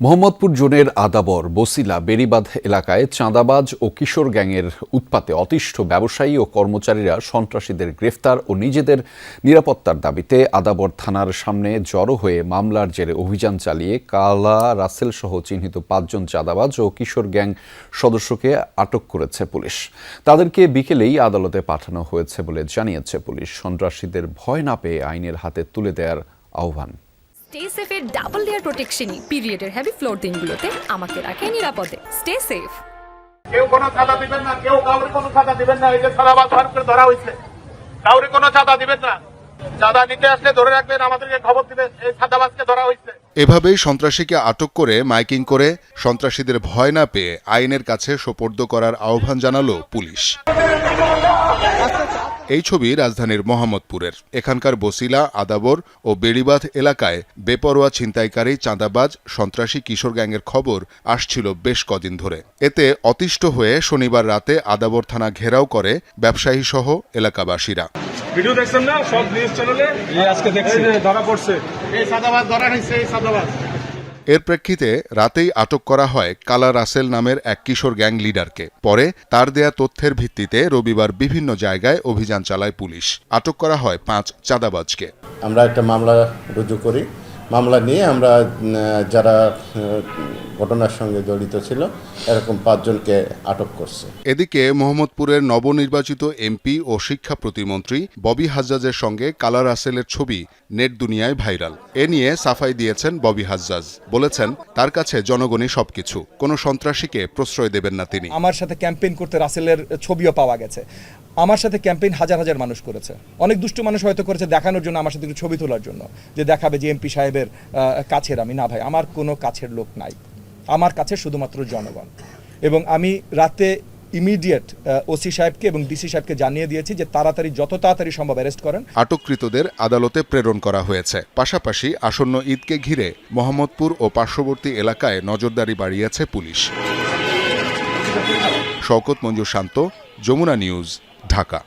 মোহাম্মদপুর জোনের আদাবর, বসিলা, বেড়িবাঁধ এলাকায় চাঁদাবাজ ও কিশোর গ্যাংয়ের উৎপাতে অতিষ্ঠ ব্যবসায়ী ও কর্মচারীরা সন্ত্রাসীদের গ্রেফতার ও নিজেদের নিরাপত্তার দাবিতে আদাবর থানার সামনে জড়ো হয়ে মামলার জেরে অভিযান চালিয়ে কালা রাসেল সহ চিহ্নিত 5 জন চাঁদাবাজ ও কিশোর গ্যাং সদস্যকে আটক করেছে পুলিশ। তাদেরকে বিকেলেই আদালতে পাঠানো হয়েছে বলে জানিয়েছে পুলিশ। সন্ত্রাসীদের ভয় না পেয়ে আইনের হাতে তুলে দেওয়ার আহ্বান। স্টে সেফের ডাবল লেয়ার প্রোটেকশনই পিরিয়ডের হেভি ফ্লোর দিনগুলোতে আমাকে রাখে নিরাপদে। Stay safe. কেউ কোনো চাঁদা দিবেন না, কেউ কাউরে কোনো চাঁদা দিবেন না। এই যে সারাবাদ ভার করে ধরা হয়েছে, কাউরে কোনো চাঁদা দিবেন না। চাঁদা নিতে আসলে ধরে রাখবেন, আমাদেরকে খবর দিবেন এই চাঁদাবাজকে ধরা হয়েছে। এভাবেই সন্ত্রাসীকে আটক করে মাইকিং করে সন্ত্রাসীদের ভয় না পেয়ে আইনের কাছে সোপর্দ করার আহ্বান জানালো পুলিশ। এই ছবি রাজধানীর মোহাম্মদপুরের। এখানকার বসিলা, আদাবর ও বেড়িবাঁধ এলাকায় বেপরোয়া ছিনতাইকারী, চাঁদাবাজ, সন্ত্রাসী কিশোর গ্যাংয়ের খবর আসছিল বেশ কদিন ধরে। এতে অতিষ্ঠ হয়ে শনিবার রাতে আদাবর থানা ঘেরাও করে ব্যবসায়ী সহ এলাকাবাসীরা। ভিডিও দেখছেন না সব নিউজ চ্যানেলে? আজকে দেখছি ধরা পড়ছে, এই চাঁদাবাজ ধরা হয়েছে। এই চাঁদাবাজ এর প্রেক্ষিতে রাতেই আটক করা হয় কালা রাসেল নামের এক কিশোর গ্যাং লিডারকে। পরে তার দেয়া তথ্যের ভিত্তিতে রবিবার বিভিন্ন জায়গায় অভিযান চালায় পুলিশ। আটক করা হয় 5 চাঁদাবাজকে। আমরা একটা মামলা রুজু করি। মামলা নিয়ে আমরা যারা ঘটনার সঙ্গে জড়িত ছিল এরকম 5 জনকে আটক করছে। এদিকে মোহাম্মদপুরের নবনির্বাচিত এমপি ও শিক্ষা প্রতিমন্ত্রী ববি হাজ্জাজের সঙ্গে কালা রাসেলের ছবি নেট দুনিয়ায় ভাইরাল। এ নিয়ে সাফাই দিয়েছেন ববি হাজ্জাজ। বলেছেন তার কাছে জনগণই সবকিছু, কোনো সন্ত্রাসীকে প্রশ্রয় দেবেন না তিনি। আমার সাথে ক্যাম্পেইন করতে রাসেলের ছবিও পাওয়া গেছে। আমার সাথে ক্যাম্পেইন হাজার হাজার মানুষ করেছে। অনেক দুষ্ট মানুষ হয়তো করেছে দেখানোর জন্য, আমার সাথে একটু ছবি তোলার জন্য, যে দেখাবে যে এমপি সাহেবের কাছের আমি। না ভাই, আমার কোনো কাছের লোক নাই, আমার কাছে শুধুমাত্র জনগণ। এবং আমি রাতে ইমিডিয়েট ওসি সাহেবকে এবং ডিসি সাহেবকে জানিয়ে দিয়েছি যে তাড়াতাড়ি, যত তাড়াতাড়ি সম্ভব অ্যারেস্ট করেন। আটককৃতদের আদালতে প্রেরণ করা হয়েছে। পাশাপাশি আসন্ন ঈদকে ঘিরে মোহাম্মদপুর ও পার্শ্ববর্তী এলাকায় নজরদারি বাড়িয়েছে পুলিশ। শওকত মঞ্জুর শান্ত, যমুনা নিউজ, ঢাকা।